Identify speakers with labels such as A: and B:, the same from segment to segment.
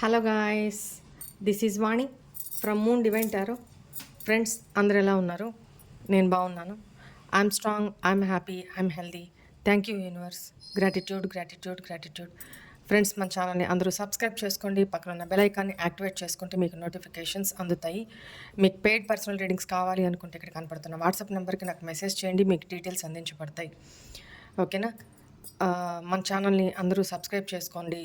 A: Hello guys, this is Vani from moon divine tarot. Friends అందరు ఎలా ఉన్నారు? నేను బాగున్నాను. I'm strong, I'm happy, I'm healthy. Thank you universe. Gratitude gratitude gratitude. Friends, మన ఛానల్ని అందరూ సబ్స్క్రైబ్ చేసుకోండి. పక్కన ఉన్న బెల్ ఐకాన్ని యాక్టివేట్ చేసుకుంటే మీకు నోటిఫికేషన్స్ అందుతాయి. మీకు పెయిడ్ పర్సనల్ రీడింగ్స్ కావాలి అనుకుంటే ఇక్కడ కనపడుతున్న వాట్సాప్ నెంబర్కి నాకు మెసేజ్ చేయండి, మీకు డీటెయిల్స్ అందించబడతాయి. ఓకేనా? మన ఛానల్ని అందరూ సబ్స్క్రైబ్ చేసుకోండి.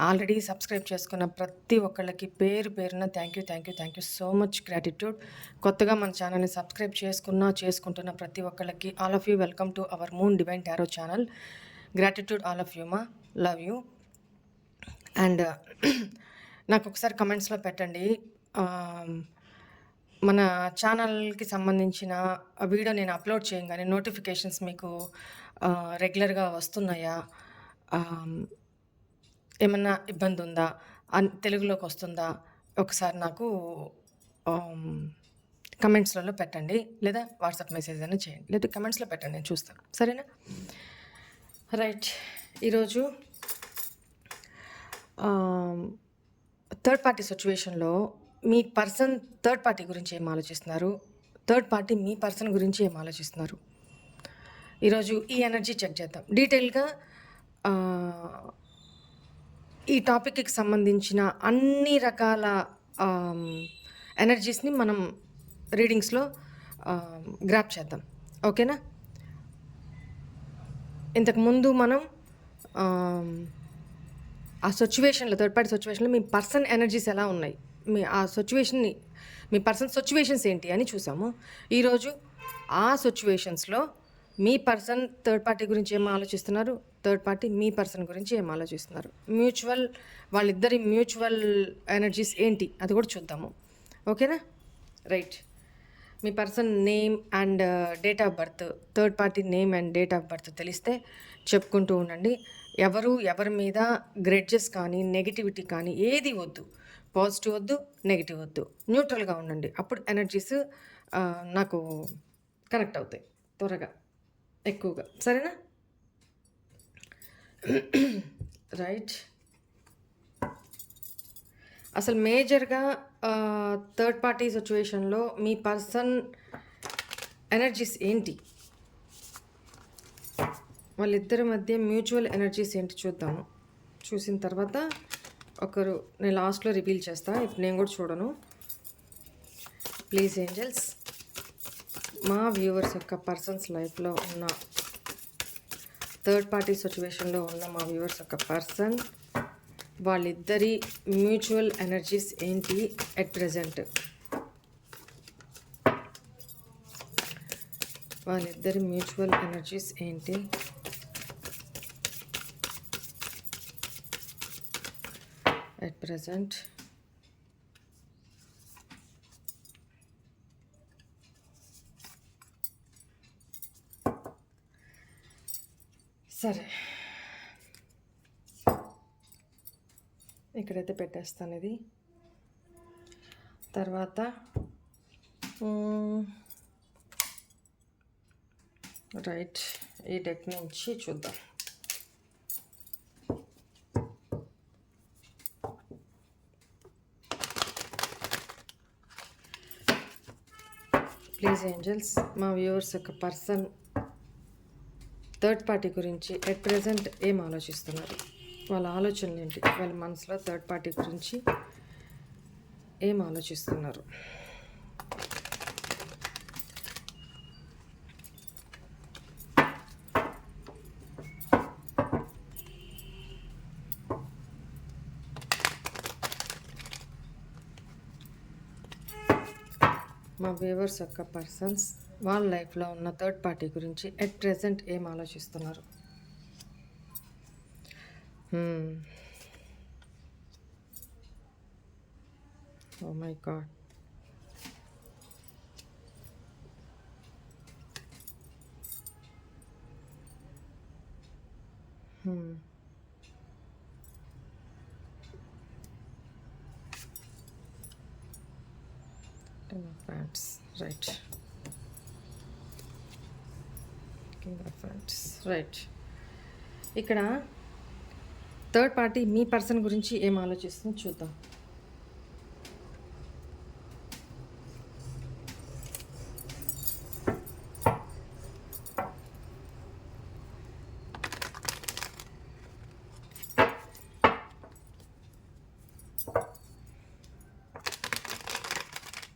A: ఆల్రెడీ సబ్స్క్రైబ్ చేసుకున్న ప్రతి ఒక్కళ్ళకి పేరు పేరున thank you so much gratitude. కొత్తగా మన ఛానల్ని సబ్స్క్రైబ్ చేసుకుంటున్న ప్రతి ఒక్కళ్ళకి all of you welcome to our moon divine tarot channel. Gratitude all of you మా, లవ్ యూ. అండ్ నాకు ఒకసారి కమెంట్స్లో పెట్టండి, మన ఛానల్కి సంబంధించిన వీడియో నేను అప్లోడ్ చేయగానే నోటిఫికేషన్స్ మీకు రెగ్యులర్గా వస్తున్నాయా, ఏమన్నా ఇబ్బంది ఉందా, తెలుగులోకి వస్తుందా, ఒకసారి నాకు కమెంట్స్లలో పెట్టండి, లేదా వాట్సాప్ మెసేజ్ అయినా చేయండి, లేదా కమెంట్స్లో పెట్టండి, నేను చూస్తాను. సరేనా? రైట్. ఈరోజు థర్డ్ పార్టీ సిచ్యువేషన్లో మీ పర్సన్ థర్డ్ పార్టీ గురించి ఏం ఆలోచిస్తున్నారు, థర్డ్ పార్టీ మీ పర్సన్ గురించి ఏం ఆలోచిస్తున్నారు, ఈరోజు ఈ ఎనర్జీ చెక్ చేద్దాం డీటెయిల్గా. ఈ టాపిక్కి సంబంధించిన అన్ని రకాల ఎనర్జీస్ని మనం రీడింగ్స్లో గ్రాప్ చేద్దాం. ఓకేనా? ఇంతకుముందు మనం ఆ సిచ్యువేషన్లో, థర్డ్ పార్టీ సిచ్యువేషన్లో మీ పర్సన్ ఎనర్జీస్ ఎలా ఉన్నాయి, మీ పర్సన్ సిచ్యువేషన్స్ ఏంటి అని చూసాము. ఈరోజు ఆ సిచ్యువేషన్స్లో మీ పర్సన్ థర్డ్ పార్టీ గురించి ఏం ఆలోచిస్తున్నారు, థర్డ్ పార్టీ మీ పర్సన్ గురించి ఏం ఆలోచిస్తున్నారు, వాళ్ళిద్దరి మ్యూచువల్ ఎనర్జీస్ ఏంటి అది కూడా చూద్దాము. ఓకేనా? Right. Me person name and date of birth, third party name and date of birth తెలిస్తే చెప్పుకుంటూ ఉండండి. ఎవరి మీద గ్రెడ్జెస్ కానీ నెగిటివిటీ కానీ ఏది వద్దు, పాజిటివ్ వద్దు, నెగిటివ్ వద్దు, న్యూట్రల్గా ఉండండి. అప్పుడు ఎనర్జీస్ నాకు కనెక్ట్ అవుతాయి త్వరగా, ఎక్కువగా. సరేనా? రైట్. అసలు మేజర్గా థర్డ్ పార్టీ సిచ్యువేషన్లో మీ పర్సన్ ఎనర్జీస్ ఏంటి, వాళ్ళిద్దరి మధ్య మ్యూచువల్ ఎనర్జీస్ ఏంటి చూద్దాము. చూసిన తర్వాత నేను లాస్ట్లో రివీల్ చేస్తాను. ఇప్పుడు నేను కూడా చూడను. ప్లీజ్ ఏంజల్స్, మా వ్యూవర్స్ యొక్క పర్సన్స్ లైఫ్లో ఉన్న థర్డ్ పార్టీ సిచ్యువేషన్లో ఉన్న మా వ్యూవర్స్ యొక్క పర్సన్ వాళ్ళిద్దరి మ్యూచువల్ ఎనర్జీస్ ఏంటి ఎట్ ప్రెజెంట్, వాళ్ళిద్దరి మ్యూచువల్ ఎనర్జీస్ ఏంటి ఎట్ ప్రెజెంట్. సరే, ఇక్కడైతే పెట్టేస్తాను ఇది. తర్వాత రైట్, ఈ డెక్ నుంచి చూద్దాం. ప్లీజ్ ఏంజల్స్, మా వ్యూవర్స్ యొక్క పర్సన్ థర్డ్ పార్టీ గురించి ఎట్ ప్రెజెంట్ ఏం ఆలోచిస్తున్నారు, వాళ్ళ ఆలోచనలు ఏంటి, వాళ్ళ మనసులో థర్డ్ పార్టీ గురించి ఏం ఆలోచిస్తున్నారు. మా వ్యూవర్స్ యొక్క పర్సన్స్ వాళ్ళ లైఫ్లో ఉన్న థర్డ్ పార్టీ గురించి ఎట్ ప్రెజెంట్ ఏం ఆలోచిస్తున్నారు. Oh my god. Ten of Wands, right. King of Wands, right. ఇక్కడ థర్డ్ పార్టీ మీ పర్సన్ గురించి ఏం ఆలోచిస్తుందో చూద్దాం.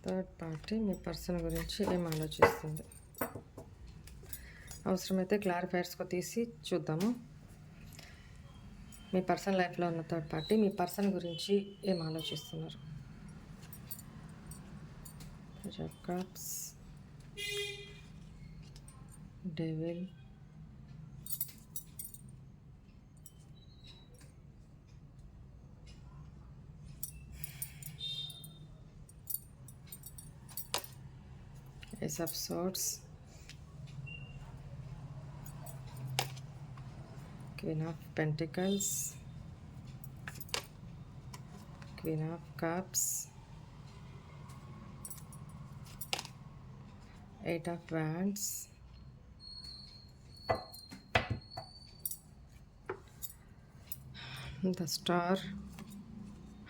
A: థర్డ్ పార్టీ మీ పర్సన్ గురించి ఏం ఆలోచిస్తుంది, అవసరమైతే క్లారిఫైర్స్గా తీసి చూద్దాము. మీ పర్సన్ లైఫ్లో ఉన్న థర్డ్ పార్టీ మీ పర్సన్ గురించి ఏం ఆలోచిస్తున్నారు. Cups, devil, Ace of Swords, Queen of Pentacles, Queen of Cups, Eight of Wands, the Star,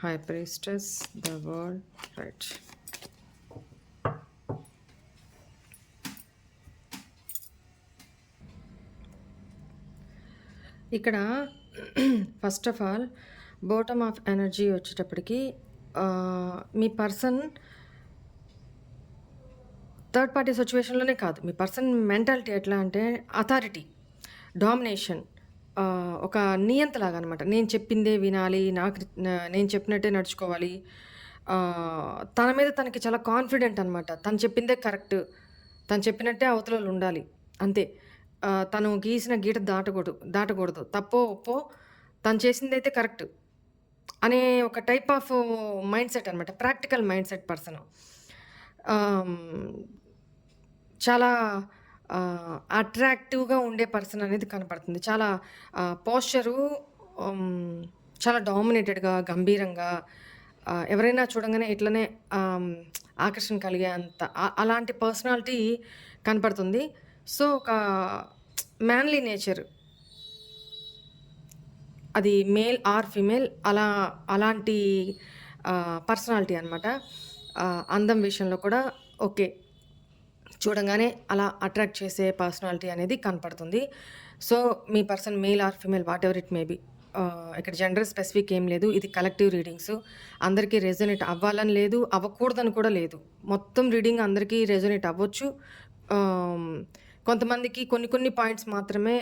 A: High Priestess, the World, right. ఇక్కడ first of all bottom of energy వచ్చేటప్పటికి మీ person third party సిచ్యువేషన్లోనే కాదు, మీ person mentality ఎట్లా అంటే authority, domination, ఒక నియంతలాగా అనమాట. నేను చెప్పిందే వినాలి, నేను చెప్పినట్టే నడుచుకోవాలి. తన మీద తనకి చాలా కాన్ఫిడెంట్ అనమాట. తను చెప్పిందే కరెక్ట్, తను చెప్పినట్టే అవతల ఉండాలి, అంతే. తను గీసిన గీట దాటకూడదు, తప్పో ఒప్పో తను చేసిందైతే కరెక్ట్ అనే ఒక టైప్ ఆఫ్ మైండ్ సెట్ అనమాట. Practical mind set person. చాలా అట్రాక్టివ్గా ఉండే పర్సన్ అనేది కనపడుతుంది. చాలా పోస్చరు చాలా డామినేటెడ్గా, గంభీరంగా, ఎవరైనా చూడంగానే ఇట్లనే ఆకర్షణ కలిగే అంత అలాంటి పర్సనాలిటీ కనపడుతుంది. సో ఒక మ్యాన్లీ నేచర్, అది మేల్ ఆర్ ఫిమేల్, అలాంటి పర్సనాలిటీ అనమాట. అందం విషయంలో కూడా ఓకే, చూడంగానే అలా అట్రాక్ట్ చేసే పర్సనాలిటీ అనేది కనపడుతుంది. So me person male or female what ever it may be, ఇక్కడ జెండర్ స్పెసిఫిక్ ఏం లేదు. ఇది కలెక్టివ్ రీడింగ్స్, అందరికీ రెజొనేట్ అవ్వాలని లేదు, అవ్వకూడదని కూడా లేదు. మొత్తం రీడింగ్ అందరికీ రెజొనేట్ అవ్వచ్చు. కొంతమందికి కొన్ని పాయింట్స్ మాత్రమే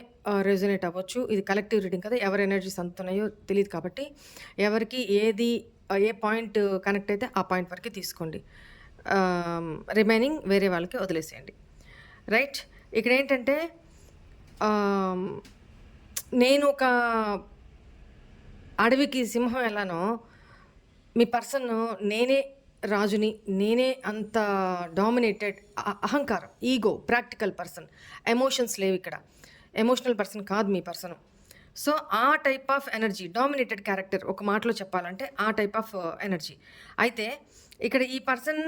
A: రెజొనేట్ అవ్వచ్చు. ఇది కలెక్టివ్ రీడింగ్ కదా, ఎవరి ఎనర్జీస్ అంతున్నాయో తెలియదు కాబట్టి ఎవరికి ఏ పాయింట్ కనెక్ట్ అయితే ఆ పాయింట్ వరకు తీసుకోండి, రిమైనింగ్ వేరే వాళ్ళకి వదిలేసేయండి. రైట్. ఇక్కడ ఏంటంటే నేను ఒక అడవికి సింహం ఎలానో మీ పర్సన్ నేనే రాజుని, నేనే అంత డామినేటెడ్, అహంకారం, ఈగో, ప్రాక్టికల్ పర్సన్, ఎమోషన్స్ లేవు ఇక్కడ, ఎమోషనల్ పర్సన్ కాదు మీ పర్సన్. సో ఆ type of energy, dominated character, ఒక మాటలో చెప్పాలంటే ఆ టైప్ ఆఫ్ ఎనర్జీ. అయితే ఇక్కడ ఈ పర్సన్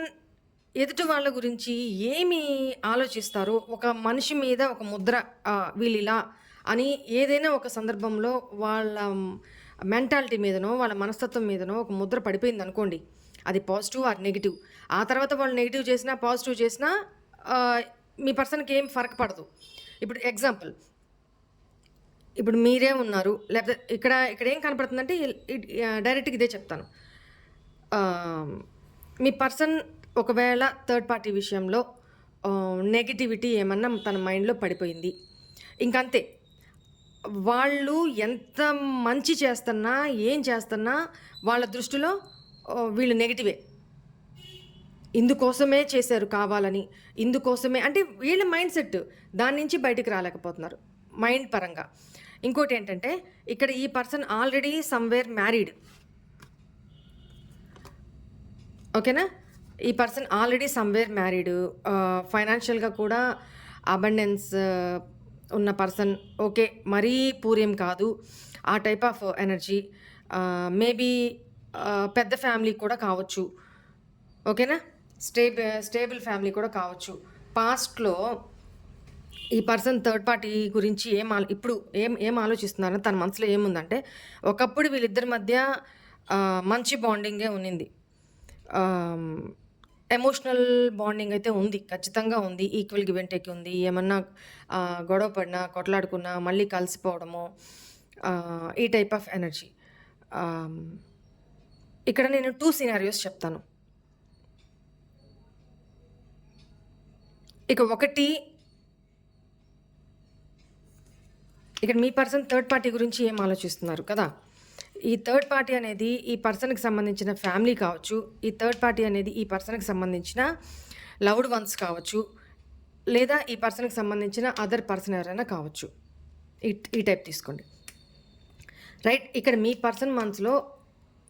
A: ఎదుటి వాళ్ళ గురించి ఏమి ఆలోచిస్తారో, ఒక మనిషి మీద ఒక ముద్ర, వీళ్ళిలా అని ఏదైనా ఒక సందర్భంలో వాళ్ళ మెంటాలిటీ మీదనో వాళ్ళ మనస్తత్వం మీదనో ఒక ముద్ర పడిపోయింది అనుకోండి, అది పాజిటివ్ ఆర్ నెగిటివ్. ఆ తర్వాత వాళ్ళు నెగిటివ్ చేసినా పాజిటివ్ చేసినా మీ పర్సన్కి ఏం ఫరక్ పడదు. ఇప్పుడు ఎగ్జాంపుల్, ఇప్పుడు మీరే ఉన్నారు, లేకపోతే ఇక్కడ ఏం కనపడుతుందంటే డైరెక్ట్గా ఇదే చెప్తాను. మీ పర్సన్ ఒకవేళ థర్డ్ పార్టీ విషయంలో నెగిటివిటీ ఏమన్నా తన మైండ్లో పడిపోయింది, ఇంకంతే. వాళ్ళు ఎంత మంచి చేస్తున్నా ఏం చేస్తున్నా వాళ్ళ దృష్టిలో వీళ్ళు నెగిటివే, ఇందుకోసమే చేశారు కావాలని, ఇందుకోసమే అంటే వీళ్ళ మైండ్ సెట్ దాని నుంచి బయటికి రాలేకపోతున్నారు మైండ్ పరంగా. ఇంకోటి ఏంటంటే ఇక్కడ ఈ పర్సన్ ఆల్రెడీ సమ్వేర్ మ్యారీడ్, ఓకేనా. ఈ పర్సన్ ఆల్రెడీ సమ్వేర్ మ్యారీడ్, ఫైనాన్షియల్గా కూడా అబండెన్స్ ఉన్న పర్సన్, ఓకే, మరీ పూర్యం కాదు, ఆ టైప్ ఆఫ్ ఎనర్జీ. మేబీ పెద్ద ఫ్యామిలీ కూడా కావచ్చు, ఓకేనా, స్టేబుల్ ఫ్యామిలీ కూడా కావచ్చు. పాస్ట్లో ఈ పర్సన్ థర్డ్ పార్టీ గురించి ఇప్పుడు ఏం ఆలోచిస్తున్నారో తన మనసులో ఏముందంటే, ఒకప్పుడు వీళ్ళిద్దరి మధ్య మంచి బాండింగే ఉన్నింది. ఎమోషనల్ బాండింగ్ అయితే ఉంది. ఖచ్చితంగా ఉంది. ఈక్వల్ గివ్ అండ్ టేక్ ఉంది. ఏమన్నా గొడవ పడినా, కొట్లాడుకున్నా మళ్ళీ కలిసిపోవడము, ఈ టైప్ ఆఫ్ ఎనర్జీ. ఆహ్, ఇక్కడ నేను 2 సినారియోస్ చెప్తాను. ఇక ఒకటి, ఇక్కడ మీ పర్సన్ థర్డ్ పార్టీ గురించి ఏం ఆలోచిస్తున్నారు కదా! ఈ థర్డ్ పార్టీ అనేది ఈ పర్సన్‌కి సంబంధించిన ఫ్యామిలీ కావచ్చు. ఈ థర్డ్ పార్టీ అనేది ఈ పర్సన్‌కి సంబంధించిన లవ్డ్ వన్స్ కావచ్చు. లేదా ఈ పర్సన్‌కి సంబంధించిన అదర్ పర్సన్ ఎవరైనా కావచ్చు. ఈ టైప్ తీసుకోండి. రైట్. ఇక్కడ మీ పర్సన్ మనసులో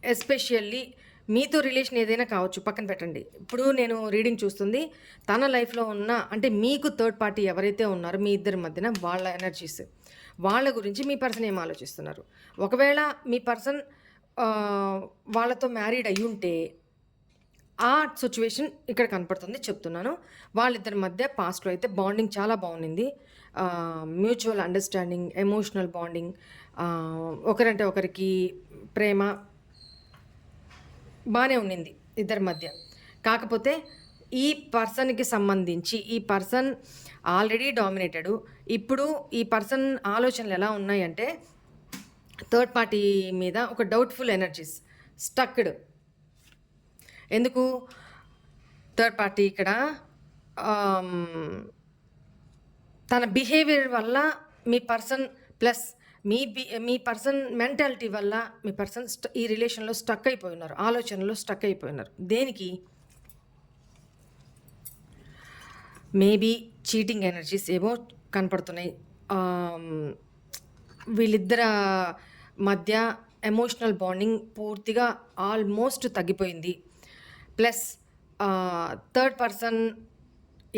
A: ఎస్పెషల్లీ మీతో రిలేషన్ ఏదైనా కావచ్చు, పక్కన పెట్టండి. ఇప్పుడు నేను రీడింగ్ చూస్తుంది తన లైఫ్‌లో ఉన్న, అంటే మీకు థర్డ్ పార్టీ ఎవరైతే ఉన్నారో మీ ఇద్దరి మధ్యన వాళ్ళ ఎనర్జీస్, వాళ్ళ గురించి మీ పర్సన్ ఏం ఆలోచిస్తున్నారు. ఒకవేళ మీ పర్సన్ వాళ్ళతో మ్యారీడ్ అయ్యుంటే ఆ సిచ్యువేషన్ ఇక్కడ కనపడుతుంది చెప్తున్నాను. వాళ్ళిద్దరి మధ్య పాస్ట్‌లో అయితే బాండింగ్ చాలా బాగుండింది. మ్యూచువల్ అండర్‌స్టాండింగ్, ఎమోషనల్ బాండింగ్, ఒకరంటే ఒకరికి ప్రేమ బానే ఉండింది ఇద్దరి మధ్య. కాకపోతే ఈ పర్సన్‌కి సంబంధించి ఈ పర్సన్ ఆల్రెడీ డామినేటెడు. ఇప్పుడు ఈ పర్సన్ ఆలోచనలు ఎలా ఉన్నాయంటే థర్డ్ పార్టీ మీద ఒక డౌట్‌ఫుల్ ఎనర్జీస్, స్టక్డ్. ఎందుకు? థర్డ్ పార్టీ ఇక్కడ తన బిహేవియర్ వల్ల మీ పర్సన్ ప్లస్ మీ పర్సన్ మెంటాలిటీ వల్ల మీ పర్సన్ ఈ రిలేషన్‌లో స్టక్ అయిపోయి ఉన్నారు. ఆలోచనలో స్టక్ అయిపోయి ఉన్నారు. దేనికి? మేబీ చీటింగ్ ఎనర్జీస్ ఏవో కనపడుతున్నాయి. వీళ్ళిద్దర మధ్య ఎమోషనల్ బాండింగ్ పూర్తిగా ఆల్మోస్ట్ తగ్గిపోయింది. ప్లస్ థర్డ్ పర్సన్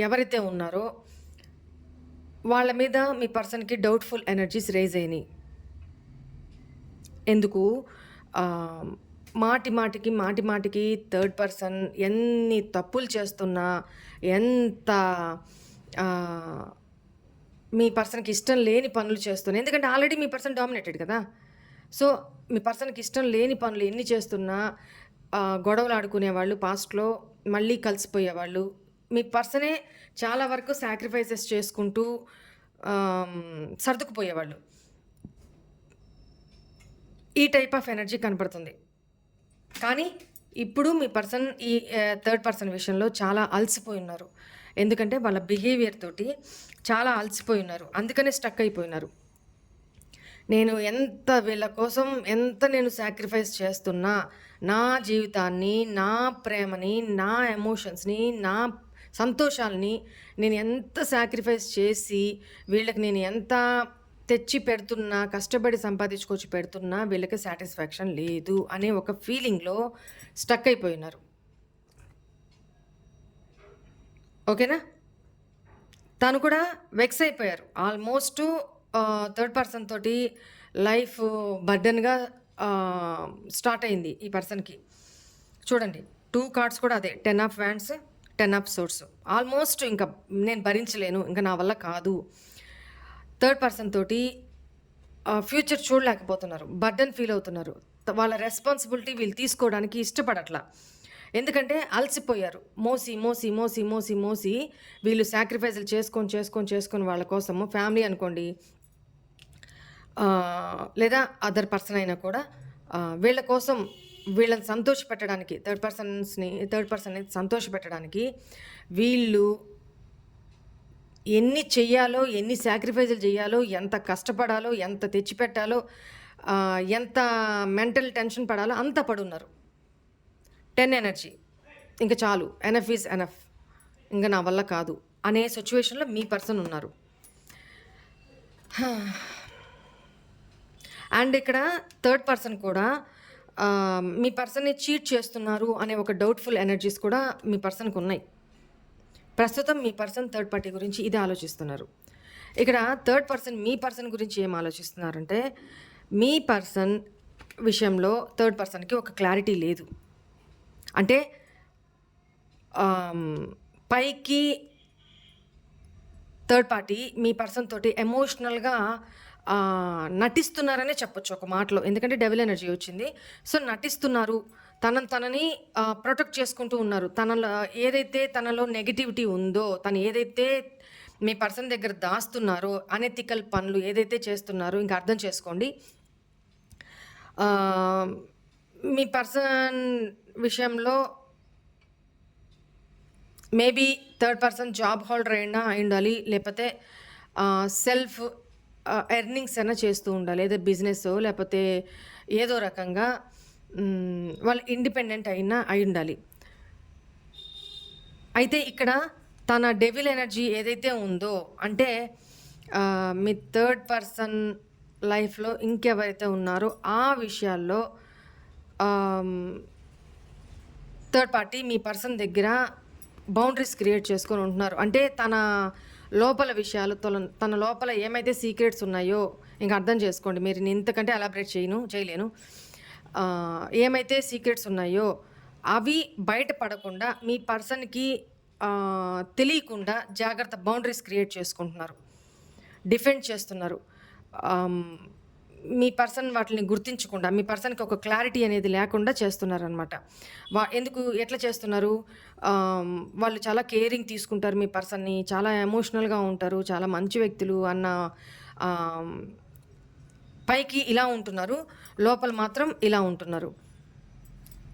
A: ఎవరైతే ఉన్నారో వాళ్ళ మీద మీ పర్సన్‌కి డౌట్‌ఫుల్ ఎనర్జీస్ రైజ్ అయినాయి. ఎందుకు? మాటి మాటికి థర్డ్ పర్సన్ ఎన్ని తప్పులు చేస్తున్నా, ఎంత మీ పర్సన్‌కి ఇష్టం లేని పనులు చేస్తున్నా, ఎందుకంటే ఆల్రెడీ మీ పర్సన్ డామినేటెడ్ కదా! సో, మీ పర్సన్‌కి ఇష్టం లేని పనులు ఎన్ని చేస్తున్నా గొడవలు ఆడుకునేవాళ్ళు పాస్ట్‌లో, మళ్ళీ కలిసిపోయేవాళ్ళు. మీ పర్సనే చాలా వరకు సాక్రిఫైసెస్ చేసుకుంటూ సర్దుకుపోయేవాళ్ళు. ఈ టైప్ ఆఫ్ ఎనర్జీ కనపడుతుంది. కానీ ఇప్పుడు మీ పర్సన్ ఈ థర్డ్ పర్సన్ విషయంలో చాలా అలసిపోయి ఉన్నారు. ఎందుకంటే వాళ్ళ బిహేవియర్ తోటి చాలా అలసిపోయి ఉన్నారు. అందుకనే స్టక్ అయిపోయినారు. వీళ్ళ కోసం ఎంత సాక్రిఫైస్ చేస్తున్నా, నా జీవితాన్ని, నా ప్రేమని, నా ఎమోషన్స్‌ని, నా సంతోషాలని నేను ఎంత సాక్రిఫైస్ చేసి వీళ్ళకి నేను ఎంత తెచ్చి పెడుతున్నా, కష్టపడి సంపాదించుకొచ్చి పెడుతున్నా వీళ్ళకి సాటిస్ఫాక్షన్ లేదు అనే ఒక ఫీలింగ్‌లో స్టక్ అయిపోయినారు. ఓకేనా? తను కూడా వెక్స్ అయిపోయారు. ఆల్మోస్ట్ థర్డ్ పర్సన్ తోటి లైఫ్ బర్డెన్‌గా స్టార్ట్ అయింది ఈ పర్సన్‌కి. చూడండి 2 కార్డ్స్ కూడా అదే 10 of wands, 10 of swords. Almost ఇంకా నేను భరించలేను, ఇంకా నా వల్ల కాదు. థర్డ్ పర్సన్ తోటి ఫ్యూచర్ చూడలేకపోతున్నారు. బర్డెన్ ఫీల్ అవుతున్నారు. వాళ్ళ రెస్పాన్సిబిలిటీ వీళ్ళు తీసుకోవడానికి ఇష్టపడట్లా. ఎందుకంటే అలసిపోయారు. మోసి వీళ్ళు సాక్రిఫైస్‌లు చేసుకొని వాళ్ళ కోసము ఫ్యామిలీ అనుకోండి, లేదా అదర్ పర్సన్ అయినా కూడా వీళ్ళ కోసం వీళ్ళని సంతోషపెట్టడానికి థర్డ్ పర్సన్‌ని సంతోషపెట్టడానికి వీళ్ళు ఎన్ని చెయ్యాలో, ఎన్ని సాక్రిఫైస్‌లు చేయాలో, ఎంత కష్టపడాలో, ఎంత తెచ్చిపెట్టాలో, ఎంత మెంటల్ టెన్షన్ పడాలో అంత పడున్నారు. 10 ఎనర్జీ. ఇంక చాలు. Enough is enough. ఇంక నా వల్ల కాదు అనే సిచ్యువేషన్‌లో మీ పర్సన్ ఉన్నారు. అండ్ ఇక్కడ థర్డ్ పర్సన్ కూడా మీ పర్సన్‌ని చీట్ చేస్తున్నారు అనే ఒక డౌట్‌ఫుల్ ఎనర్జీస్ కూడా మీ పర్సన్‌కి ఉన్నాయి. ప్రస్తుతం మీ పర్సన్ థర్డ్ పార్టీ గురించి ఇదే ఆలోచిస్తున్నారు. ఇక్కడ థర్డ్ పర్సన్ మీ పర్సన్ గురించి ఏం ఆలోచిస్తున్నారంటే, మీ పర్సన్ విషయంలో థర్డ్ పర్సన్‌కి ఒక క్లారిటీ లేదు. అంటే పైకి థర్డ్ పార్టీ మీ పర్సన్ తోటి ఎమోషనల్గా నటిస్తున్నారనే చెప్పొచ్చు ఒక మాటలో. ఎందుకంటే డెవిల్ ఎనర్జీ వచ్చింది. సో నటిస్తున్నారు, తనని ప్రొటెక్ట్ చేసుకుంటూ ఉన్నారు. ఏదైతే తనలో నెగటివిటీ ఉందో, తను ఏదైతే మీ పర్సన్ దగ్గర దాస్తున్నారో, అనెథికల్ పనులు ఏదైతే చేస్తున్నారో ఇంకా అర్థం చేసుకోండి. మీ పర్సన్ విషయంలో maybe third person job holder అయినా అయి ఉండాలి, లేకపోతే సెల్ఫ్ ఎర్నింగ్స్ అయినా చేస్తూ ఉండాలి, ఏదో బిజినెస్ లేకపోతే ఏదో రకంగా వాళ్ళు ఇండిపెండెంట్ అయినా అయి ఉండాలి. అయితే ఇక్కడ తన డెవిల్ ఎనర్జీ ఏదైతే ఉందో, అంటే మీ థర్డ్ పర్సన్ లైఫ్లో ఇంకెవరైతే ఉన్నారో ఆ విషయాల్లో థర్డ్ పార్టీ మీ పర్సన్ దగ్గర బౌండరీస్ క్రియేట్ చేసుకొని ఉంటున్నారు. అంటే తన లోపల విషయాలు, తన లోపల ఏమైతే సీక్రెట్స్ ఉన్నాయో ఇంకా అర్థం చేసుకోండి. మీరు నేను ఇంతకంటే ఎలాబరేట్ చేయలేను. ఏమైతే సీక్రెట్స్ ఉన్నాయో అవి బయటపడకుండా మీ పర్సన్కి తెలియకుండా జాగ్రత్త బౌండరీస్ క్రియేట్ చేసుకుంటున్నారు, డిఫెండ్ చేస్తున్నారు. మీ పర్సన్ వాటిని గుర్తించకుండా, మీ పర్సన్కి ఒక క్లారిటీ అనేది లేకుండా చేస్తున్నారనమాట. ఎట్లా చేస్తున్నారు? వాళ్ళు చాలా కేరింగ్ తీసుకుంటారు మీ పర్సన్ని, చాలా ఎమోషనల్గా ఉంటారు, చాలా మంచి వ్యక్తులు అన్న పైకి ఇలా ఉంటున్నారు, లోపల మాత్రం ఇలా ఉంటున్నారు.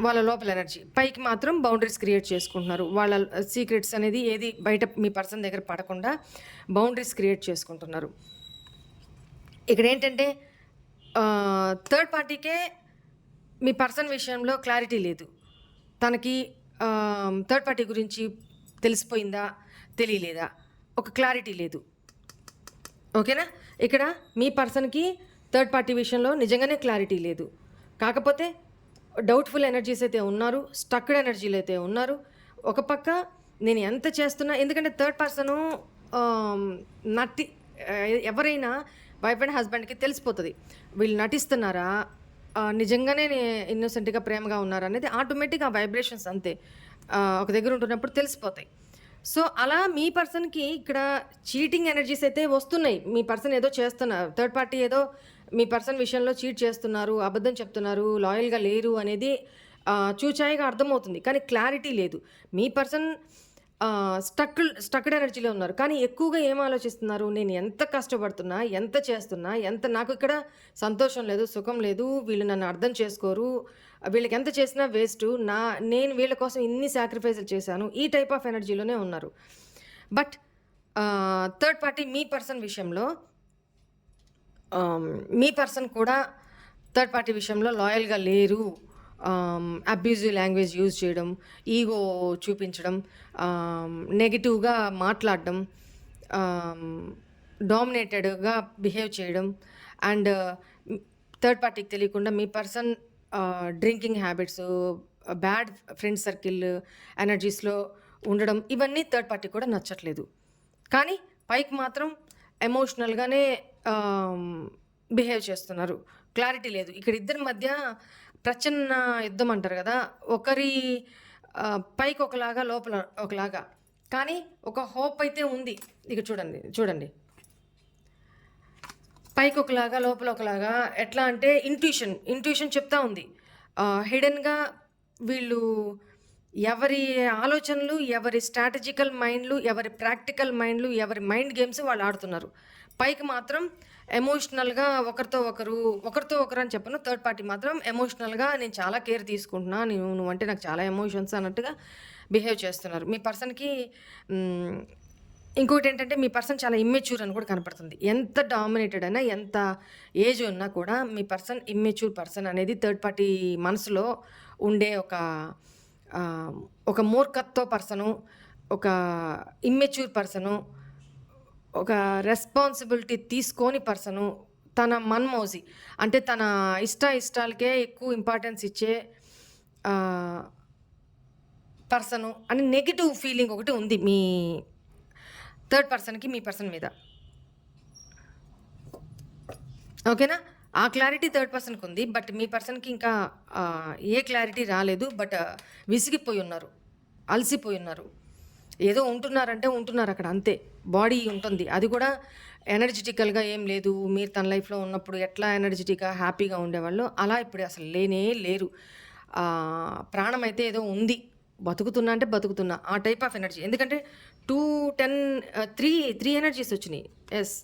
A: వాళ్ళ లోపల ఎనర్జీ పైకి మాత్రం బౌండరీస్ క్రియేట్ చేసుకుంటున్నారు. వాళ్ళ సీక్రెట్స్ అనేది ఏది బయట మీ పర్సన్ దగ్గర పడకుండా బౌండరీస్ క్రియేట్ చేసుకుంటున్నారు. ఇక్కడ ఏంటంటే థర్డ్ పార్టీకే మీ పర్సన్ విషయంలో క్లారిటీ లేదు. తనకి థర్డ్ పార్టీ గురించి తెలిసిపోయిందా తెలియలేదా, ఒక క్లారిటీ లేదు. ఓకేనా? ఇక్కడ మీ పర్సన్కి థర్డ్ పార్టీ విషయంలో నిజంగానే క్లారిటీ లేదు. కాకపోతే డౌట్ఫుల్ ఎనర్జీస్ అయితే ఉన్నారు, స్టక్డ్ ఎనర్జీలు అయితే ఉన్నారు. ఒక పక్క నేను ఎంత చేస్తున్నా, ఎందుకంటే థర్డ్ పర్సను ఎవరైనా వైఫ్ అండ్ హస్బెండ్కి తెలిసిపోతుంది వీళ్ళు నటిస్తున్నారా, నిజంగానే ఇన్నోసెంట్గా ప్రేమగా ఉన్నారా అనేది ఆటోమేటిక్గా వైబ్రేషన్స్ అంతే ఒక దగ్గర ఉంటున్నప్పుడు తెలిసిపోతాయి. సో అలా మీ పర్సన్కి ఇక్కడ చీటింగ్ ఎనర్జీస్ అయితే వస్తున్నాయి. మీ పర్సన్ ఏదో చేస్తున్నారు, థర్డ్ పార్టీ ఏదో మీ పర్సన్ విషయంలో చీట్ చేస్తున్నారు, అబద్ధం చెప్తున్నారు, లాయల్గా లేరు అనేది చూచాయిగా అర్థమవుతుంది. కానీ క్లారిటీ లేదు. మీ పర్సన్ స్టక్డ్ ఎనర్జీలో ఉన్నారు. కానీ ఎక్కువగా ఏం ఆలోచిస్తున్నారు, నేను ఎంత కష్టపడుతున్నా, ఎంత చేస్తున్నా, నాకు ఇక్కడ సంతోషం లేదు, సుఖం లేదు, వీళ్ళు నన్ను అర్థం చేసుకోరు, వీళ్ళకి ఎంత చేసినా వేస్ట్, నేను వీళ్ళ కోసం ఇన్ని సాక్రిఫైజులు చేశాను, ఈ టైప్ ఆఫ్ ఎనర్జీలోనే ఉన్నారు. బట్ థర్డ్ పార్టీ మీ పర్సన్ విషయంలో మీ పర్సన్ కూడా థర్డ్ పార్టీ విషయంలో లాయల్గా లేరు, అబ్యూజివ్ లాంగ్వేజ్ యూజ్ చేయడం, ఈగో చూపించడం, నెగిటివ్గా మాట్లాడడం, డామినేటెడ్గా బిహేవ్ చేయడం, అండ్ థర్డ్ పార్టీకి తెలియకుండా మీ person drinking habits, bad friend circle ఎనర్జీస్లో ఉండడం, ఇవన్నీ థర్డ్ పార్టీ కూడా నచ్చట్లేదు. కానీ పైకి మాత్రం ఎమోషనల్గానే బిహేవ్ చేస్తున్నారు. క్లారిటీ లేదు. ఇక్కడ ఇద్దరి మధ్య ప్రచన్న యుద్ధం అంటారు కదా, ఒకరి పైకి ఒకలాగా లోపల ఒకలాగా, కానీ ఒక హోప్ అయితే ఉంది. ఇక చూడండి పైకి ఒకలాగా లోపల ఒకలాగా. ఎట్లా అంటే ఇంట్యూషన్ చెప్తా ఉంది. హిడెన్గా వీళ్ళు ఎవరి ఆలోచనలు, ఎవరి స్ట్రాటజికల్ మైండ్లు, ఎవరి ప్రాక్టికల్ మైండ్లు, ఎవరి మైండ్ గేమ్స్ వాళ్ళు ఆడుతున్నారు. పైకి మాత్రం ఎమోషనల్గా ఒకరితో ఒకరు అని చెప్పను, థర్డ్ పార్టీ మాత్రం ఎమోషనల్గా నేను చాలా కేర్ తీసుకుంటున్నా, నువ్వంటే నాకు చాలా ఎమోషన్స్ అన్నట్టుగా బిహేవ్ చేస్తున్నారు. మీ పర్సన్కి ఇంకోటి ఏంటంటే మీ పర్సన్ చాలా ఇమ్మెచ్యూర్ అని కూడా కనపడుతుంది. ఎంత డామినేటెడ్ అయినా, ఎంత ఏజ్ ఉన్నా కూడా మీ పర్సన్ ఇమ్మెచ్యూర్ పర్సన్ అనేది థర్డ్ పార్టీ మనసులో ఉండే ఒక మూర్ఖత్వ పర్సను, ఒక ఇమ్మెచ్యూర్ పర్సను, ఒక రెస్పాన్సిబిలిటీ తీసుకొని పర్సను, తన మన్మోజీ అంటే తన ఇష్టాలకే ఎక్కువ ఇంపార్టెన్స్ ఇచ్చే పర్సను అని నెగిటివ్ ఫీలింగ్ ఒకటి ఉంది మీ థర్డ్ పర్సన్కి మీ పర్సన్ మీద. ఓకేనా? ఆ క్లారిటీ థర్డ్ పర్సన్కి ఉంది. బట్ మీ పర్సన్కి ఇంకా ఏ క్లారిటీ రాలేదు. బట్ విసిగిపోయి ఉన్నారు, అలసిపోయి ఉన్నారు. ఏదో ఉంటున్నారంటే ఉంటున్నారు అక్కడ అంతే. బాడీ ఉంటుంది. అది కూడా ఎనర్జిటికల్‌గా ఏం లేదు. మీరు తన లైఫ్‌లో ఉన్నప్పుడు ఎట్లా ఎనర్జిటిక్‌గా, హ్యాపీగా ఉండేవాళ్ళో అలా ఇప్పుడు అసలు లేనే లేరు. ప్రాణమైతే ఏదో ఉంది. బతుకుతున్నా అంటే బతుకుతున్నా. ఆ టైప్ ఆఫ్ ఎనర్జీ. ఎందుకంటే 2, 10 3 ఎనర్జీస్ వచ్చినియి. యెస్.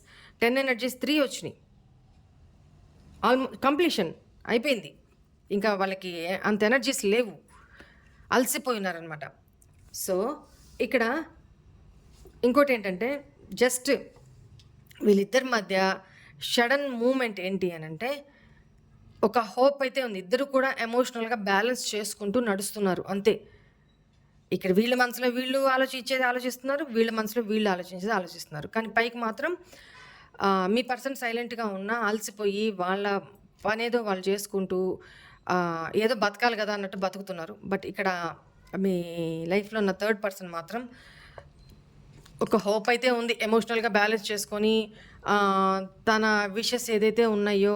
A: 10 ఎనర్జీస్ 3 వచ్చినియి. కంప్లీషన్ అయిపోయింది. ఇంకా వాళ్ళకి అంత ఎనర్జీస్ లేవు. అలసిపోయున్నారనమాట. సో, ఇక్కడ ఇంకోటేంటంటే జస్ట్ వీళ్ళిద్దరి మధ్య సడన్ మూవ్‌మెంట్ ఏంటి అనంటే, ఒక హోప్ అయితే ఉంది. ఇద్దరు కూడా ఎమోషనల్‌గా బ్యాలెన్స్ చేసుకుంటూ నడుస్తున్నారు అంతే. ఇక్కడ వీళ్ళ మనసులో వీళ్ళు ఆలోచించేది ఆలోచిస్తున్నారు. వీళ్ళ మనసులో వీళ్ళు ఆలోచించేది ఆలోచిస్తున్నారు. కానీ పైకి మాత్రం మీ పర్సన్ సైలెంట్‌గా ఉన్నా అలసిపోయి వాళ్ళ పనేదో వాళ్ళు చేసుకుంటూ ఏదో బతకాలి కదా అన్నట్టు బతుకుతున్నారు. బట్ ఇక్కడ మీ లైఫ్‌లో ఉన్న థర్డ్ పర్సన్ మాత్రం ఒక హోప్ అయితే ఉంది. ఎమోషనల్‌గా బ్యాలెన్స్ చేసుకొని తన విషెస్ ఏదైతే ఉన్నాయో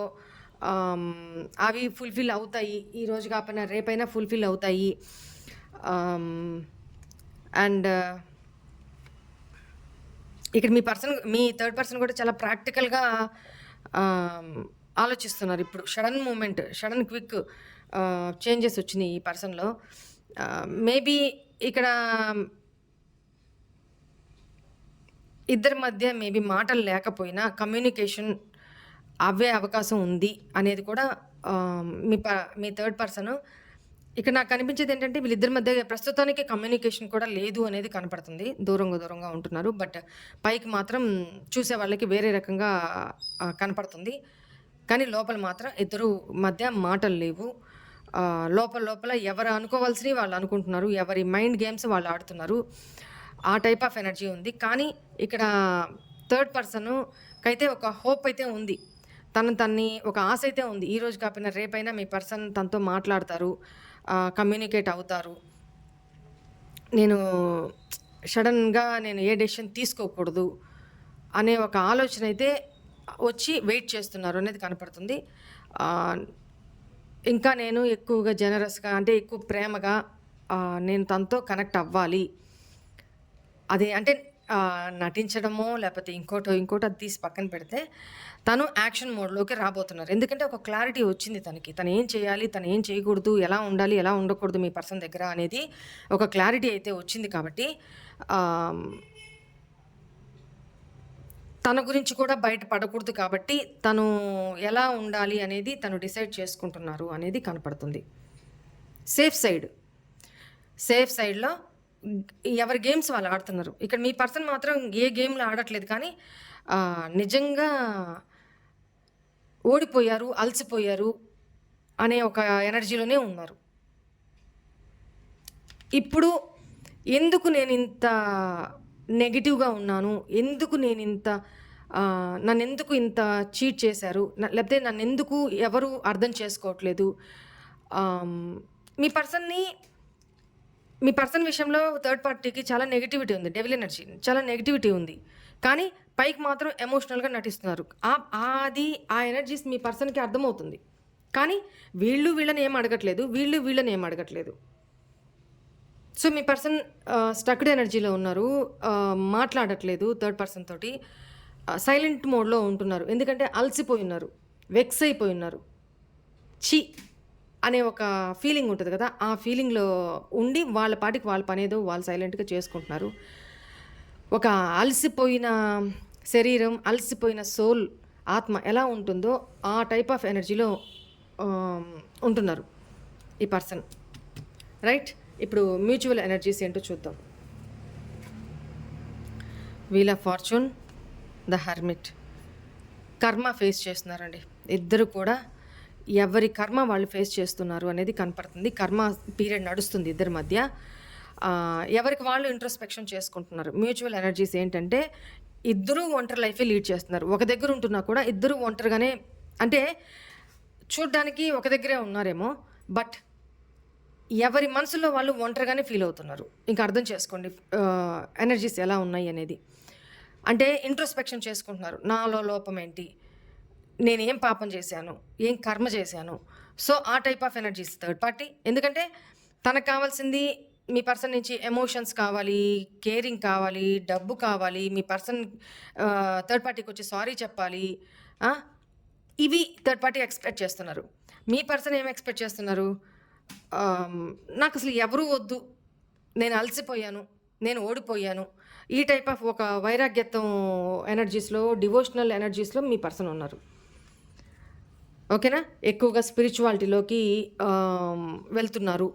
A: అవి ఫుల్‌ఫిల్ అవుతాయి. ఈరోజు కాకపోయినా రేపైనా ఫుల్‌ఫిల్ అవుతాయి. అండ్ ఇక్కడ మీ థర్డ్ పర్సన్ కూడా చాలా ప్రాక్టికల్‌గా ఆలోచిస్తున్నారు ఇప్పుడు. సడన్ క్విక్ చేంజెస్ వచ్చినాయి ఈ పర్సన్‌లో. మేబీ ఇక్కడ ఇద్దరి మధ్య మేబీ మాటలు లేకపోయినా కమ్యూనికేషన్ అవ్వే అవకాశం ఉంది అనేది కూడా మీ థర్డ్ పర్సన్ ఇక్కడ నాకు కనిపించేది ఏంటంటే వీళ్ళిద్దరి మధ్య ప్రస్తుతానికి కమ్యూనికేషన్ కూడా లేదు అనేది కనపడుతుంది. దూరంగా ఉంటున్నారు. బట్ పైకి మాత్రం చూసే వాళ్ళకి వేరే రకంగా కనపడుతుంది. కానీ లోపల మాత్రం ఇద్దరు మధ్య మాటలు లేవు. లోపల ఎవరు అనుకోవాల్సినవి వాళ్ళు అనుకుంటున్నారు. ఎవరి మైండ్ గేమ్స్ వాళ్ళు ఆడుతున్నారు. ఆ టైప్ ఆఫ్ ఎనర్జీ ఉంది. కానీ ఇక్కడ థర్డ్ పర్సన్‌కైతే ఒక హోప్ అయితే ఉంది. తన్ని ఒక ఆశ అయితే ఉంది. ఈరోజు కాకపోయినా రేపైనా మీ పర్సన్ తనతో మాట్లాడతారు. కమ్యూనికేట్ అవుతారు. సడన్‌గా నేను ఏ డెసిషన్ తీసుకోకూడదు అనే ఒక ఆలోచన అయితే వచ్చి వెయిట్ చేస్తున్నారు అనేది కనపడుతుంది. ఇంకా నేను ఎక్కువగా జెనరస్‌గా అంటే ఎక్కువ ప్రేమగా నేను తనతో కనెక్ట్ అవ్వాలి. అదే అంటే నటించడమో లేకపోతే ఇంకోటో అది తీసి పక్కన పెడితే తను యాక్షన్ మోడ్‌లోకి రాబోతున్నారు. ఎందుకంటే ఒక క్లారిటీ వచ్చింది తనకి. తను ఏం చేయాలి, తను ఏం చేయకూడదు, ఎలా ఉండాలి, ఎలా ఉండకూడదు మీ పర్సన్ దగ్గర అనేది ఒక క్లారిటీ అయితే వచ్చింది కాబట్టి తన గురించి కూడా బయట పడకూడదు కాబట్టి తను ఎలా ఉండాలి అనేది తను డిసైడ్ చేసుకుంటున్నారు అనేది కనపడుతుంది. సేఫ్ సైడ్‌లో ఎవరి గేమ్స్ వాళ్ళు ఆడుతున్నారు. ఇక్కడ మీ పర్సన్ మాత్రం ఏ గేమ్‌లో ఆడట్లేదు కానీ నిజంగా ఓడిపోయారు, అలసిపోయారు అనే ఒక ఎనర్జీలోనే ఉన్నారు. ఇప్పుడు ఎందుకు నేనింత నెగెటివ్‌గా ఉన్నాను? నన్నెందుకు ఇంత చీట్ చేశారు? లేకపోతే నన్నెందుకు ఎవరు అర్థం చేసుకోవట్లేదు? మీ పర్సన్ విషయంలో థర్డ్ పార్టీకి చాలా నెగెటివిటీ ఉంది. డెవిల్ ఎనర్జీ చాలా నెగెటివిటీ ఉంది. కానీ పైకి మాత్రం ఎమోషనల్‌గా నటిస్తున్నారు. ఆ ఎనర్జీస్ మీ పర్సన్‌కి అర్థమవుతుంది. కానీ వీళ్ళని ఏం అడగట్లేదు. వీళ్ళని ఏం అడగట్లేదు. సో మీ పర్సన్ స్టక్డ్ ఎనర్జీలో ఉన్నారు. మాట్లాడట్లేదు థర్డ్ పర్సన్ తోటి. సైలెంట్ మోడ్‌లో ఉంటున్నారు. ఎందుకంటే అలసిపోయి ఉన్నారు. వెక్స్ అయిపోయి ఉన్నారు. ఛీ! అనే ఒక ఫీలింగ్ ఉంటుంది కదా! ఆ ఫీలింగ్‌లో ఉండి వాళ్ళ పాటికి వాళ్ళ పనేదో వాళ్ళు సైలెంట్‌గా చేసుకుంటున్నారు. ఒక అలసిపోయిన శరీరం, అలసిపోయిన సోల్, ఆత్మ ఎలా ఉంటుందో ఆ టైప్ ఆఫ్ ఎనర్జీలో ఉంటున్నారు ఈ పర్సన్. రైట్? ఇప్పుడు మ్యూచువల్ ఎనర్జీస్ ఏంటో చూద్దాం. Wheel of fortune, the hermit. కర్మ ఫేస్ చేస్తున్నారండి. ఇద్దరు కూడా ఎవరి కర్మ వాళ్ళు ఫేస్ చేస్తున్నారు అనేది కనపడుతుంది. కర్మ పీరియడ్ నడుస్తుంది ఇద్దరి మధ్య. ఎవరికి వాళ్ళు ఇంట్రోస్పెక్షన్ చేసుకుంటున్నారు. మ్యూచువల్ ఎనర్జీస్ ఏంటంటే ఇద్దరూ ఒంటరి లైఫే లీడ్ చేస్తున్నారు. ఒక దగ్గర ఉంటున్నా కూడా ఇద్దరూ ఒంటరిగానే, అంటే చూడ్డానికి ఒక దగ్గరే ఉన్నారేమో, బట్ ఎవరి మనసులో వాళ్ళు ఒంటరిగానే ఫీల్ అవుతున్నారు. ఇంకా అర్థం చేసుకోండి ఎనర్జీస్ ఎలా ఉన్నాయి అనేది. అంటే ఇంట్రోస్పెక్షన్ చేసుకుంటున్నారు. నాలో లోపం ఏంటి, నేనేం పాపం చేశాను, ఏం కర్మ చేశాను. సో ఆ type of energies third party. ఎందుకంటే తనకు కావాల్సింది మీ పర్సన్ నుంచి ఎమోషన్స్ కావాలి, కేరింగ్ కావాలి, డబ్బు కావాలి, మీ పర్సన్ థర్డ్ పార్టీకి వచ్చి సారీ చెప్పాలి. ఆ, ఇవి థర్డ్ పార్టీ ఎక్స్పెక్ట్ చేస్తున్నారు. మీ పర్సన్ ఏం ఎక్స్పెక్ట్ చేస్తున్నారు? నాకు అసలు ఎవరూ వద్దు, నేను అలసిపోయాను, నేను ఓడిపోయాను, ఈ టైప్ ఆఫ్ ఒక వైరాగ్యత్వం ఎనర్జీస్లో, డివోషనల్ ఎనర్జీస్లో మీ పర్సన్ ఉన్నారు. ఓకేనా? ఎక్కువగా స్పిరిచువాలిటీలోకి వెళ్తున్నారు,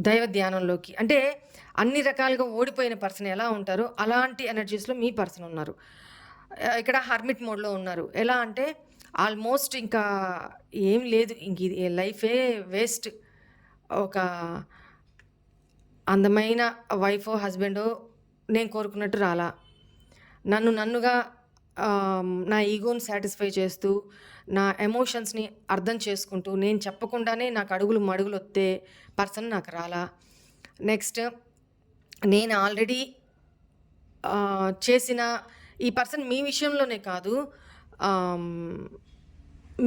A: దైవ ధ్యానంలోకి. అంటే అన్ని రకాలుగా ఓడిపోయిన పర్సన్ ఎలా ఉంటారో అలాంటి ఎనర్జీస్లో మీ పర్సన్ ఉన్నారు. ఇక్కడ హర్మిట్ మోడ్లో ఉన్నారు. ఎలా అంటే ఆల్మోస్ట్ ఇంకా ఏం లేదు, ఇంక ఇది లైఫే వేస్ట్. ఒక అందమైన వైఫో హస్బెండో నేను కోరుకున్నట్టు రాలా. నన్నుగా నా ఈగోని సాటిస్ఫై చేస్తూ, నా ఎమోషన్స్ని అర్థం చేసుకుంటూ, నేను చెప్పకుండానే నాకు అడుగులు మడుగులు వస్తే పర్సన్ నాకు రాలా. నెక్స్ట్, నేను ఆల్రెడీ చేసిన ఈ పర్సన్ మీ విషయంలోనే కాదు,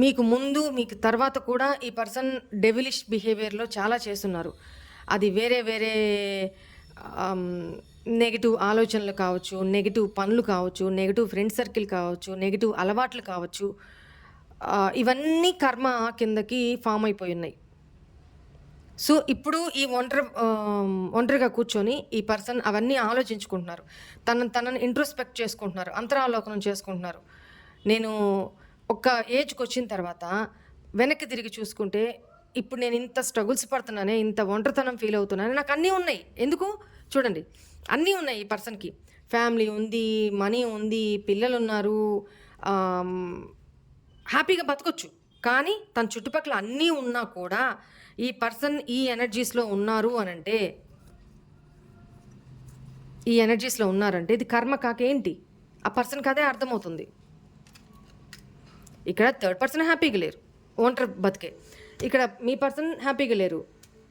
A: మీకు ముందు మీకు తర్వాత కూడా ఈ పర్సన్ డెవిలిష్ బిహేవియర్లో చాలా చేస్తున్నారు. అది వేరే వేరే నెగిటివ్ ఆలోచనలు కావచ్చు, నెగిటివ్ పనులు కావచ్చు, నెగిటివ్ ఫ్రెండ్ సర్కిల్ కావచ్చు, నెగిటివ్ అలవాట్లు కావచ్చు. ఇవన్నీ కర్మ కిందకి ఫామ్ అయిపోయి ఉన్నాయి. సో ఇప్పుడు ఈ ఒంటరిగా కూర్చొని ఈ పర్సన్ అవన్నీ ఆలోచించుకుంటున్నారు, తనని ఇంట్రోస్పెక్ట్ చేసుకుంటున్నారు, అంతరావలోకనం చేసుకుంటున్నారు. నేను ఒక ఏజ్కి వచ్చిన తర్వాత వెనక్కి తిరిగి చూసుకుంటే ఇప్పుడు నేను ఇంత స్ట్రగుల్స్ పడుతున్నానే, ఇంత ఒంటరితనం ఫీల్ అవుతున్నానే, నాకు అన్నీ ఉన్నాయి. ఎందుకు చూడండి, అన్నీ ఉన్నాయి. ఈ పర్సన్కి ఫ్యామిలీ ఉంది, మనీ ఉంది, పిల్లలు ఉన్నారు, హ్యాపీగా బతకొచ్చు. కానీ తన చుట్టుపక్కల అన్నీ ఉన్నా కూడా ఈ పర్సన్ ఈ ఎనర్జీస్లో ఉన్నారు అనంటే, ఈ ఎనర్జీస్లో ఉన్నారంటే ఇది కర్మ కాకేంటి? ఆ పర్సన్కి అదే అర్థమవుతుంది. ఇక్కడ థర్డ్ పర్సన్ హ్యాపీగా లేరు, ఒంటరి బతికే. ఇక్కడ మీ పర్సన్ హ్యాపీగా లేరు,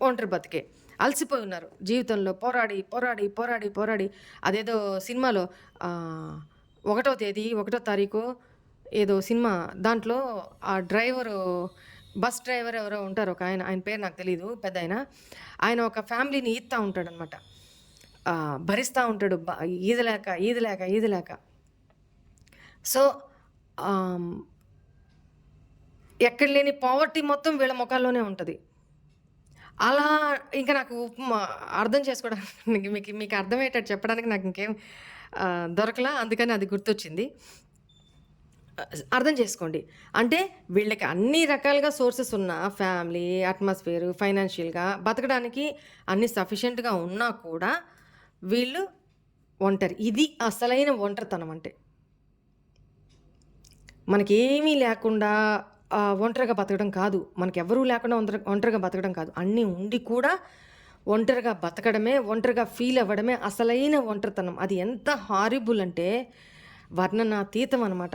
A: ఒంటరి బతికే. అలసిపోయి ఉన్నారు జీవితంలో, పోరాడి పోరాడి పోరాడి పోరాడి. అదేదో సినిమాలో 1వ తేదీ 1వ తారీఖు ఏదో సినిమా, దాంట్లో ఆ డ్రైవరు, బస్ డ్రైవర్ ఎవరో ఉంటారు, ఒక ఆయన పేరు నాకు తెలీదు, పెద్ద ఆయన ఒక ఫ్యామిలీని ఈదుతూ ఉంటాడనమాట. భరిస్తూ ఉంటాడు, ఈదలేక. సో ఎక్కడ లేని పావర్టీ మొత్తం వీళ్ళ ముఖాల్లోనే ఉంటుంది. అలా ఇంకా నాకు అర్థం చేసుకోవడానికి, మీకు అర్థమయ్యేటట్టు చెప్పడానికి నాకు ఇంకేం దొరకలా, అందుకని అది గుర్తొచ్చింది. అర్థం చేసుకోండి. అంటే వీళ్ళకి అన్ని రకాలుగా సోర్సెస్ ఉన్న ఫ్యామిలీ, అట్మాస్ఫియర్, ఫైనాన్షియల్గా బతకడానికి అన్ని సఫిషియెంట్గా ఉన్నా కూడా వీళ్ళు ఒంటరి. ఇది అసలైన ఒంటరితనం. అంటే మనకేమీ లేకుండా ఒంటరిగా బతకడం కాదు, మనకెవరూ లేకుండా ఒంటరిగా బతకడం కాదు, అన్నీ ఉండి కూడా ఒంటరిగా బతకడమే, ఒంటరిగా ఫీల్ అవ్వడమే అసలైన ఒంటరితనం. అది ఎంత హారిబుల్ అంటే వర్ణనాతీతం అనమాట.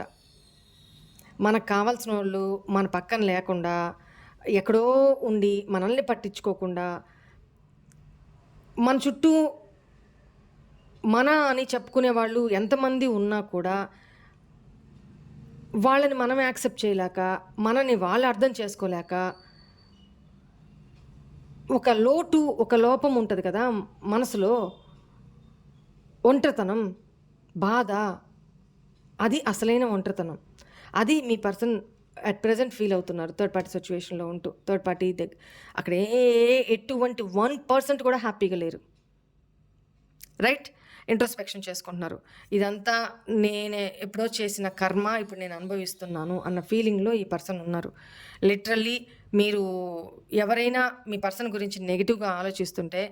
A: మనకు కావాల్సిన వాళ్ళు మన పక్కన లేకుండా, ఎక్కడో ఉండి మనల్ని పట్టించుకోకుండా, మన చుట్టూ మన అని చెప్పుకునే వాళ్ళు ఎంతమంది ఉన్నా కూడా వాళ్ళని మనం యాక్సెప్ట్ చేయలేక, మనని వాళ్ళు అర్థం చేసుకోలేక, ఒక లోపం ఉంటుంది కదా మనసులో, ఒంటరితనం, బాధ, అది అసలైన ఒంటరితనం. అది మీ పర్సన్ అట్ ప్రెజెంట్ ఫీల్ అవుతున్నారు థర్డ్ పార్టీ సిచ్యువేషన్లో ఉంటూ. థర్డ్ పార్టీ అక్కడ ఎటువంటి 1% కూడా హ్యాపీగా లేరు. రైట్? ఇంట్రోస్పెక్షన్ చేసుకుంటున్నారు. ఇదంతా నేనే ఎప్పుడో చేసిన కర్మ, ఇప్పుడు నేను అనుభవిస్తున్నాను అన్న ఫీలింగ్లో ఈ పర్సన్ ఉన్నారు. లిటరల్లీ మీరు ఎవరైనా మీ పర్సన్ గురించి నెగిటివ్గా ఆలోచిస్తుంటే,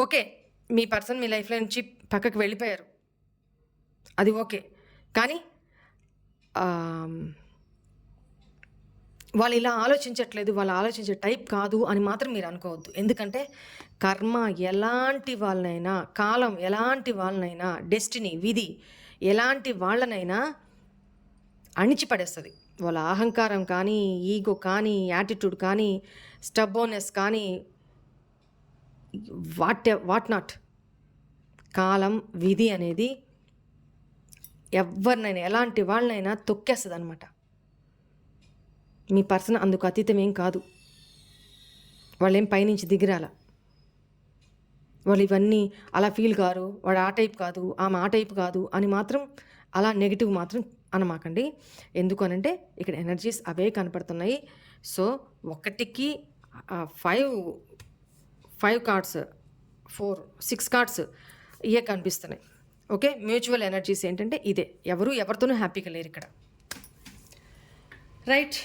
A: ఓకే, మీ పర్సన్ మీ లైఫ్లో నుంచి పక్కకు వెళ్ళిపోయారు, అది ఓకే. కానీ వాళ్ళు ఇలా ఆలోచించట్లేదు, వాళ్ళు ఆలోచించే టైప్ కాదు అని మాత్రం మీరు అనుకోవద్దు. ఎందుకంటే కర్మ ఎలాంటి వాళ్ళనైనా, కాలం ఎలాంటి వాళ్ళనైనా, డెస్టినీ, విధి ఎలాంటి వాళ్ళనైనా అణిచిపడేస్తుంది. వాళ్ళ అహంకారం కానీ, ఈగో కానీ, యాటిట్యూడ్ కానీ, స్టబ్బోనెస్ కానీ, వాట్ నాట్, కాలం, విధి అనేది ఎవరినైనా, ఎలాంటి వాళ్ళనైనా తొక్కేస్తుంది అనమాట. మీ పర్సన్ అందుకు అతీతం ఏం కాదు. వాళ్ళేం పైనుంచి దిగిరాల. వాళ్ళు ఇవన్నీ అలా ఫీల్ కారు, వాడు ఆ టైప్ కాదు, ఆమె ఆ టైప్ కాదు అని మాత్రం అలా నెగిటివ్ మాత్రం అనమాకండి. ఎందుకు అనంటే ఇక్కడ ఎనర్జీస్ అవే కనపడుతున్నాయి. సో ఒకటికి 5 కార్డ్స్, 6 కార్డ్స్ ఇవే కనిపిస్తున్నాయి. ఓకే, మ్యూచువల్ ఎనర్జీస్ ఏంటంటే ఇదే. ఎవరితోనూ హ్యాపీగా లేరు ఇక్కడ. Right,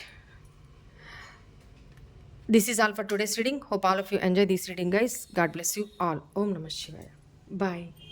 A: this is all for today's reading. Hope all of you enjoy this reading, guys. God bless you all. Om Namah Shivaya. Bye.